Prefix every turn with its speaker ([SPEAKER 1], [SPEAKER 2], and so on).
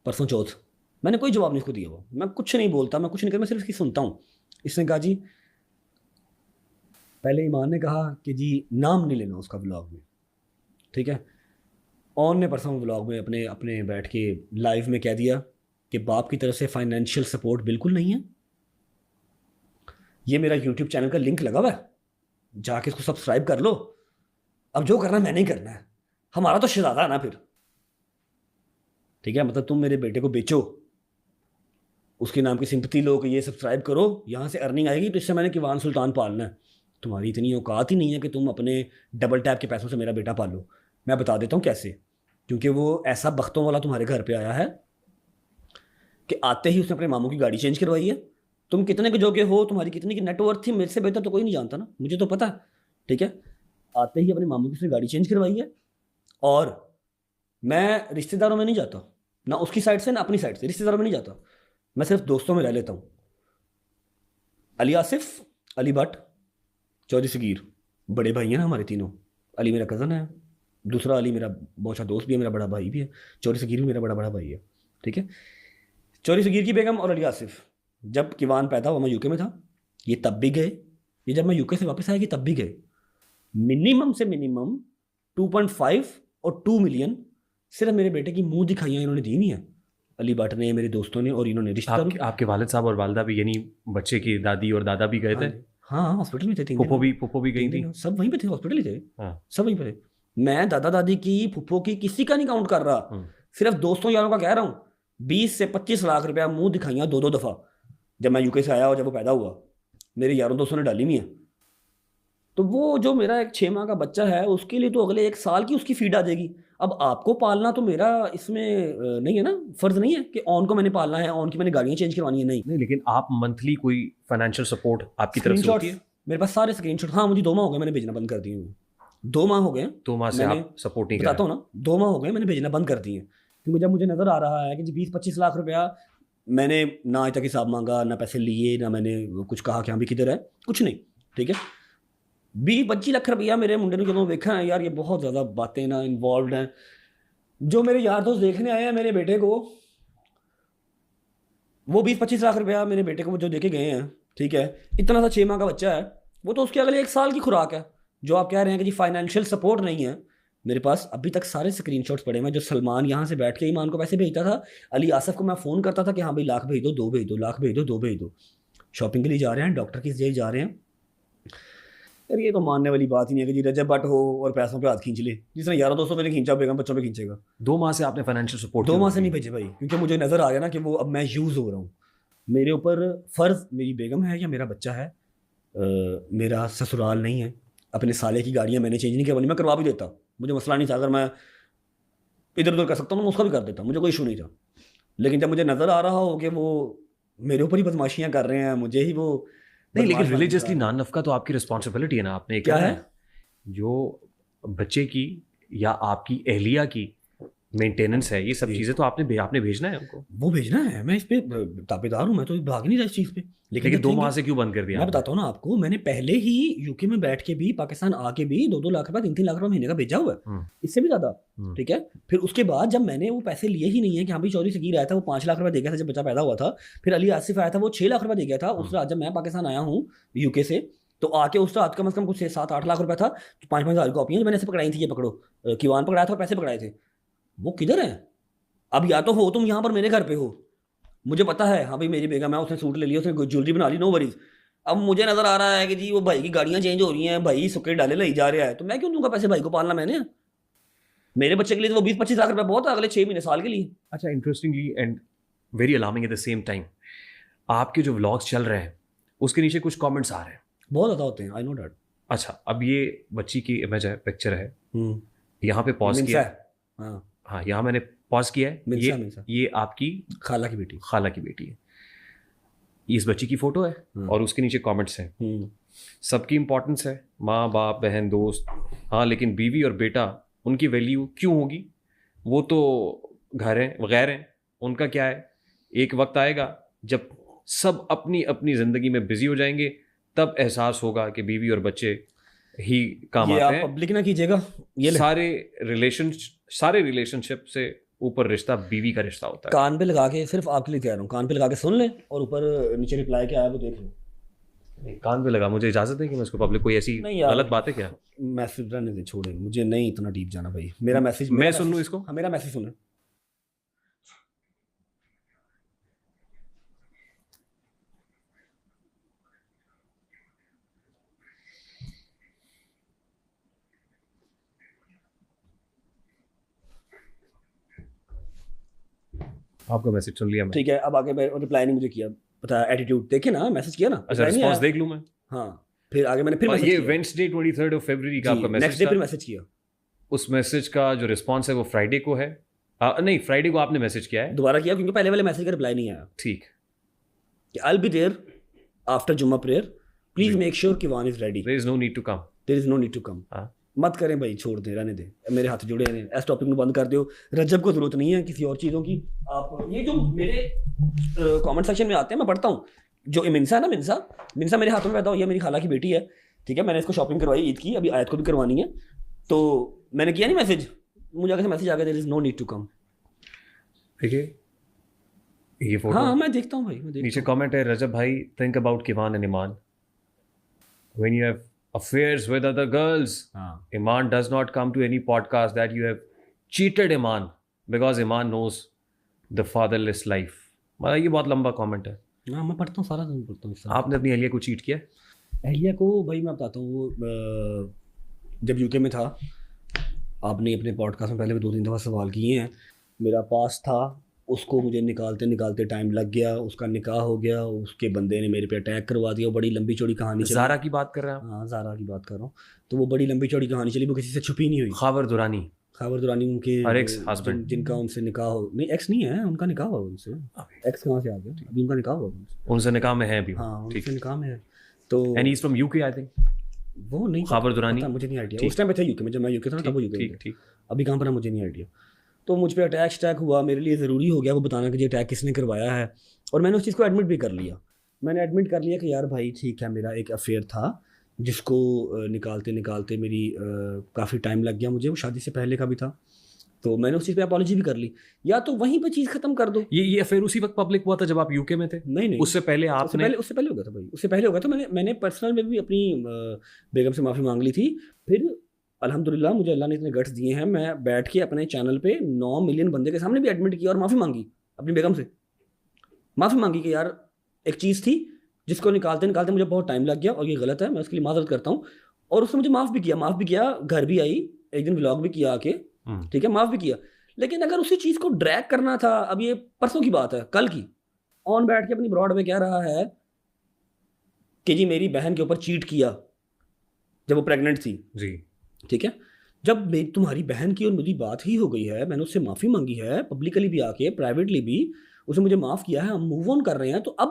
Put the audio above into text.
[SPEAKER 1] परसों चौथ। मैंने कोई जवाब नहीं उसको दिया, वो मैं कुछ नहीं बोलता, मैं कुछ नहीं करता, मैं सिर्फ इसकी सुनता हूँ। इसने कहा जी, पहले ईमान ने कहा कि जी नाम नहीं लेना उसका व्लॉग में, ठीक है। ऑन ने परसों व्लॉग में अपने अपने बैठ के लाइव में कह दिया कि बाप की तरफ से फाइनेंशियल सपोर्ट बिल्कुल नहीं है। ये मेरा यूट्यूब चैनल का लिंक लगा हुआ है, जाके इसको सब्सक्राइब कर लो। अब जो करना है मैंने ही करना है, हमारा तो शहजादा है ना फिर, ठीक है। मतलब तुम मेरे बेटे को बेचो, उसके नाम की सिंपत्ति लो कि ये सब्सक्राइब करो, यहाँ से अर्निंग आएगी, तो इससे मैंने किवान सुल्तान पालना है। तुम्हारी इतनी औकात ही नहीं है कि तुम अपने डबल टैप के पैसों से मेरा बेटा पालो। मैं बता देता हूँ कैसे। क्योंकि वो ऐसा बख्तों वाला तुम्हारे घर पे आया है कि आते ही उसने अपने मामू की गाड़ी चेंज करवाई है। तुम कितने के जोगे हो, तुम्हारी कितनी की नेटवर्थ थी, मेरे से बेहतर तो कोई नहीं जानता ना, मुझे तो पता है, ठीक है। आते ही अपने मामू की उसने गाड़ी चेंज करवाई है। और मैं रिश्तेदारों में नहीं जाता, ना उसकी साइड से ना अपनी साइड से, रिश्तेदारों में नहीं जाता, मैं सिर्फ दोस्तों में रह लेता हूँ। अली आसिफ, अली भट्ट, चौधरी सगीर, बड़े भाई हैं ना हमारे तीनों। अली मेरा कज़न है, दूसरा अली मेरा बहुत अच्छा दोस्त भी है, मेरा बड़ा भाई भी है। चौधरी सगीर भी मेरा बड़ा बड़ा भाई है, ठीक है। चौधरी सगीर की बेगम और अली आसिफ, जब किवान पैदा हुआ मैं यूके में था, ये तब भी गए, ये जब मैं यूके से वापस आया कि तब भी गए। मिनिमम से मिनिमम 2.5 और 2 मिलियन सिर्फ मेरे बेटे की मुंह दिखाइयाँ इन्होंने दी नहीं है, अली भट्ट ने, मेरे दोस्तों ने, और इन्होंने रिश्तेदारों।
[SPEAKER 2] आपके वालिद साहब और वालदा भी, यानी बच्चे की दादी और दादा भी गए थे?
[SPEAKER 1] हाँ, हॉस्पिटल में थे 3
[SPEAKER 2] फुप्पो भी गई थी?
[SPEAKER 1] सब वहीं पे थे, हॉस्पिटल ही थे।
[SPEAKER 2] हाँ।
[SPEAKER 1] सब वहीं पे थे। मैं दादा दादी की, फुप्पो की, किसी का नहीं काउंट कर रहा, सिर्फ दोस्तों यारों का कह रहा हूँ। 20 से 25 लाख रुपया मुंह दिखाइयाँ 2-2 दफा जब मैं यूके से आया और जब वो पैदा हुआ, मेरे यारों दोस्तों ने डाली हुई है। तो वो जो मेरा एक 6 माह का बच्चा है, उसके लिए तो अगले 1 साल की उसकी फीड आ जाएगी। अब आपको पालना तो मेरा इसमें नहीं है ना, फर्ज नहीं है कि ऑन को मैंने पालना है, ऑन की मैंने गाड़ियाँ चेंज करवानी है, नहीं।
[SPEAKER 2] लेकिन आप मंथली कोई फाइनेंशियल सपोर्ट आपकी तरफ से होती है?
[SPEAKER 1] मेरे पास सारे स्क्रीनशॉट, हाँ मुझे 2 माह हो गए मैंने भेजना बंद कर दिए हैं। 2 माह हो गए
[SPEAKER 2] 2 माह से आप सपोर्ट नहीं कर
[SPEAKER 1] बताता हूँ ना, 2 माह हो गए मैंने भेजना बंद कर दिए। क्योंकि जब मुझे नजर आ रहा है कि जी 20-25 लाख रुपया मैंने ना आज तक हिसाब मांगा, ना पैसे लिए, ना मैंने कुछ कहा कि हाँ भी किधर है, कुछ नहीं, ठीक है। 20-25 लाख रुपया मेरे मुंडे ने ਜਦੋਂ देखा है यार, ये बहुत ज़्यादा बातें ना इन्वॉल्व हैं। जो मेरे यार दोस्त देखने आए हैं मेरे बेटे को, वो 20-25 लाख रुपया मेरे बेटे को जो देके गए हैं, ठीक है। इतना सा 6 माह का बच्चा है, वो तो उसके अगले 1 साल की खुराक है। जो आप कह रहे हैं कि जी फाइनेंशियल सपोर्ट नहीं है, मेरे पास अभी तक सारे स्क्रीनशॉट्स पड़े हैं। जो सलमान यहाँ से बैठ के ईमान को पैसे भेजता था, अली आसफ को मैं फ़ोन करता था कि हाँ भाई लाख भेज दो, 2 भेज दो, लाख भेज दो, 2 भेज दो। शॉपिंग के लिए जा रहे हैं, डॉक्टर की लिए जा रहे हैं। यार ये तो मानने वाली बात ही नहीं है कि जी रजब भट्ट हो और पैसों पे हाथ खींच ले। जिसने यारों दोस्तों पे नहीं खींचा, बेगम बच्चों पे खींचेगा।
[SPEAKER 2] 2 माह से आपने फाइनेंशियल सपोर्ट
[SPEAKER 1] 2 माह से नहीं भेजे भाई, क्योंकि मुझे नज़र आ गया ना कि वो अब मैं यूज़ हो रहा हूँ। मेरे ऊपर फ़र्ज़ मेरी बेगम है या मेरा बच्चा है, मेरा ससुराल नहीं है। अपने साले की गाड़ियाँ मैंने चेंज नहीं करवानी, मैं करवा भी देता, मुझे मसला नहीं था। अगर मैं इधर उधर कर सकता हूँ मैं उसका भी कर देता, मुझे कोई इशू नहीं था। लेकिन जब मुझे नज़र आ रहा हो कि वो मेरे ऊपर ही बदमाशियाँ कर रहे हैं, मुझे ही वो
[SPEAKER 2] नहीं, लेकिन रिलीजियसली नानफ का तो आपकी रिस्पॉन्सिबिलिटी है ना, आपने
[SPEAKER 1] क्या है
[SPEAKER 2] जो बच्चे की या आपकी एहलिया की मेंटेनेंस है, ये सब चीज़ें तो आपने भेजना है उनको।
[SPEAKER 1] वो भेजना है, मैं इस पे ताबेदार हूँ, मैं तो भाग नहीं रहा इस चीज़ पे।
[SPEAKER 2] लेकिन 2 माह से क्यों बंद कर दिया?
[SPEAKER 1] मैं बताता हूँ ना आपको, मैंने पहले ही यूके में बैठ के भी, पाकिस्तान आके भी 2-2 लाख रुपया, 3-3 लाख रुपया महीने का भेजा हुआ है, इससे भी ज़्यादा, ठीक है। फिर उसके बाद जब मैंने वो पैसे लिए ही नहीं है कि हाँ भाई चौधरी सगीर आया था वो 5 लाख रुपया दे गया था जब बच्चा पैदा हुआ था, फिर अली आसिफ आया था वो 6 लाख रुपया दे गया था। उस रात जब मैं पाकिस्तान आया हूँ यूके से, तो आके उस रात कम से कम कुछ 6-7-8 लाख रुपया था। तो 5-5 हज़ार कॉपियाँ मैंने ऐसे पकड़ाई थी, ये पकड़ो, किवान पकड़ाया था और पैसे पकड़ाए थे। वो किधर है अब? या तो हो तुम यहाँ पर मेरे घर पे हो, मुझे पता है हाँ भाई मेरी बेगम है, उसने सूट ले लिया, उसने ज्वेलरी बना ली, नो वरीज। अब मुझे नजर आ रहा है कि जी वो भाई की गाड़ियां चेंज हो रही हैं, भाई सुक्के डाले ले जा रहा है, तो मैं क्यों दूंगा पैसे? भाई को पालना मैंने, मेरे बच्चे के लिए तो वो 20-25 लाख रुपया बहुत है अगले 6 महीने साल के लिए।
[SPEAKER 2] अच्छा, interestingly and very alarming at the same time, आपके जो व्लॉग्स चल रहे हैं उसके नीचे कुछ कमेंट्स आ रहे हैं,
[SPEAKER 1] बहुत ज़्यादा होते हैं, आई नो डैट।
[SPEAKER 2] अच्छा, अब ये बच्ची की इमेज है, पिक्चर है, यहाँ पे पॉज किया है, हाँ यहाँ मैंने पॉज किया है, ये आपकी
[SPEAKER 1] खाला की बेटी,
[SPEAKER 2] खाला की बेटी है, इस बच्ची की फोटो है और उसके नीचे कमेंट्स हैं, सबकी इंपॉर्टेंस है, माँ बाप बहन दोस्त, हाँ लेकिन बीवी और बेटा उनकी वैल्यू क्यों होगी? वो तो घर हैं, गैर हैं, उनका क्या है? एक वक्त आएगा जब सब अपनी अपनी ज़िंदगी में बिजी हो जाएंगे, तब एहसास होगा कि बीवी और बच्चे ही काम आते हैं।
[SPEAKER 1] पब्लिक ना कीजिएगा, ये
[SPEAKER 2] सारे रिलेशनशिप से ऊपर रिश्ता बीवी का रिश्ता होता है।
[SPEAKER 1] कान पे लगा के, सिर्फ आपके लिए कह रहा हूँ, कान पे लगा के सुन लें और ऊपर नीचे रिप्लाई क्या आया वो देख लें।
[SPEAKER 2] कान पे लगा, मुझे इजाजत है कि मैं इसको पब्लिक, कोई ऐसी
[SPEAKER 1] नहीं यार,
[SPEAKER 2] गलत बात है क्या?
[SPEAKER 1] मैसेज रहने दे, छोड़े, मुझे नहीं इतना डीप जाना भाई। मेरा मैसेज
[SPEAKER 2] मैं सुन लूँ इसको?
[SPEAKER 1] हाँ, मेरा मैसेज सुने।
[SPEAKER 2] आपका मैसेज सुन लिया मैं।
[SPEAKER 1] ठीक है, अब आगे रिप्लाई नहीं मुझे किया, पता एटीट्यूड देखे ना, मैसेज किया ना,
[SPEAKER 2] अच्छा,
[SPEAKER 1] reply नहीं
[SPEAKER 2] रिस्पांस
[SPEAKER 1] आया।
[SPEAKER 2] देख लूं मैं?
[SPEAKER 1] हाँ, फिर आगे मैंने फिर
[SPEAKER 2] और
[SPEAKER 1] मैसेज
[SPEAKER 2] ये
[SPEAKER 1] किया।
[SPEAKER 2] वेडनेसडे 23 ऑफ फरवरी का आपका
[SPEAKER 1] नेक्स्ट
[SPEAKER 2] मैसेज
[SPEAKER 1] डे
[SPEAKER 2] था।
[SPEAKER 1] फिर मैसेज किया।
[SPEAKER 2] उस मैसेज का जो रिस्पांस है वो फ्राइडे को है। नहीं, फ्राइडे को आपने मैसेज किया है।
[SPEAKER 1] दोबारा किया क्योंकि पहले वाले मैसेज का रिप्लाई नहीं आया
[SPEAKER 2] ठीक।
[SPEAKER 1] कि I will be there after Jumma prayer, please
[SPEAKER 2] ji.
[SPEAKER 1] Make sure कि van is ready,
[SPEAKER 2] there is no need to come.
[SPEAKER 1] There is no need to come. मत करें भाई, छोड़ दे, रहने दे, मेरे हाथ जुड़े हैं, इस टॉपिक में बंद कर दो। रजब को जरूरत नहीं है किसी और चीज़ों की। आप ये जो मेरे कमेंट सेक्शन में आते हैं, मैं पढ़ता हूँ, जो मिनसा है ना, मिनसा मेरे हाथों में पैदा हुई है, मेरी खाला की बेटी है, ठीक है, मैंने इसको शॉपिंग करवाई ईद की, अभी आयत को भी करवानी है, तो मैंने किया नहीं मैसेज, मुझे आगे से मैसेज आ गया, there is no need to come.
[SPEAKER 2] देखिए ये फोटो।
[SPEAKER 1] हाँ, मैं देखता हूँ भाई, मैं देखता
[SPEAKER 2] नीचे
[SPEAKER 1] हूँ।
[SPEAKER 2] कमेंट है, रजब भाई थिंक अबाउट किवान and iman when you have affairs with other girls. Iman does not come to any podcast that you have cheated Iman because Iman knows the fatherless life. मतलब ये बहुत लंबा कमेंट है।
[SPEAKER 1] हाँ, मैं पढ़ता हूँ, सारा दिन पढ़ता हूँ इस तरह।
[SPEAKER 2] आपने अपनी अहलिया को चीट किया?
[SPEAKER 1] अहलिया को भाई मैं बताता हूँ, वो जब यूके में था, आपने अपने पॉडकास्ट में पहले भी 2-3 दफ़ा सवाल किए हैं, मेरा पास था, उसको मुझे निकालते निकालते टाइम लग गया, उसका निकाह हो गया, उसके बंदे ने मेरे पे अटैक करवा दिया, बड़ी लंबी चौड़ी कहानी चली।
[SPEAKER 2] ज़ारा की बात कर रहे हैं आप?
[SPEAKER 1] हाँ, ज़ारा की बात कर रहा हूँ, तो वो बड़ी लंबी चौड़ी कहानी चली, वो किसी से छुपी नहीं हुई।
[SPEAKER 2] खावर दुरानी
[SPEAKER 1] उनके
[SPEAKER 2] और एक्स हस्बैंड
[SPEAKER 1] जिनका उनसे निकाह हो, नहीं एक्स नहीं है, उनका निकाह हुआ उनसे। एक्स कहाँ से आ गया, अभी उनका निकाह हुआ
[SPEAKER 2] उनसे निकाह में है अभी।
[SPEAKER 1] हाँ,
[SPEAKER 2] ठीक
[SPEAKER 1] उनसे निकाह में है। तो
[SPEAKER 2] and he is from UK I think.
[SPEAKER 1] वो नहीं
[SPEAKER 2] खावर दुरानी,
[SPEAKER 1] मुझे नहीं आइडिया, उस टाइम पे थे यूके में, जब मैं यूके था तब वो यूके में थे।
[SPEAKER 2] ठीक।
[SPEAKER 1] अभी कहाँ पर है मुझे नहीं आइडिया। तो मुझ पर अटैक हुआ, मेरे लिए ज़रूरी हो गया वो बताना कि ये अटैक किसने करवाया है, और मैंने उस चीज़ को एडमिट भी कर लिया। मैंने एडमिट कर लिया कि यार भाई ठीक है, मेरा एक अफेयर था जिसको निकालते निकालते मेरी काफ़ी टाइम लग गया, मुझे वो शादी से पहले का भी था, तो मैंने उस चीज़ पे अपॉलॉजी भी कर ली। या तो वहीं पे चीज़ ख़त्म कर दो।
[SPEAKER 2] ये अफेयर उसी वक्त पब्लिक हुआ था जब आप यूके में थे?
[SPEAKER 1] नहीं,
[SPEAKER 2] उससे पहले आपने?
[SPEAKER 1] उससे पहले हो गया था भाई, उससे पहले हो गया था। मैंने पर्सनल में भी अपनी बेगम से माफ़ी मांग ली थी। फिर अल्हम्दुलिल्लाह मुझे अल्लाह ने इतने गट्स दिए हैं, मैं बैठ के अपने चैनल पे 9 मिलियन बंदे के सामने भी एडमिट किया और माफ़ी मांगी, अपनी बेगम से माफ़ी मांगी कि यार एक चीज़ थी जिसको निकालते निकालते मुझे बहुत टाइम लग गया और ये गलत है, मैं उसके लिए माजरत करता हूँ। और उसने मुझे माफ़ भी किया, घर भी आई, एक दिन व्लॉग भी किया आके, ठीक है, माफ़ भी किया। लेकिन अगर उसी चीज़ को ड्रैग करना था, अब ये परसों की बात है, कल की, ऑन बैठ के अपनी ब्रॉड में कह रहा है कि जी मेरी बहन के ऊपर चीट किया जब वो प्रेग्नेंट थी
[SPEAKER 2] जी,
[SPEAKER 1] ठीक है। जब तुम्हारी बहन की और मेरी बात ही हो गई है, मैंने उससे माफ़ी मांगी है, पब्लिकली भी आके, प्राइवेटली भी उसने मुझे माफ़ किया है, हम मूव ऑन कर रहे हैं, तो अब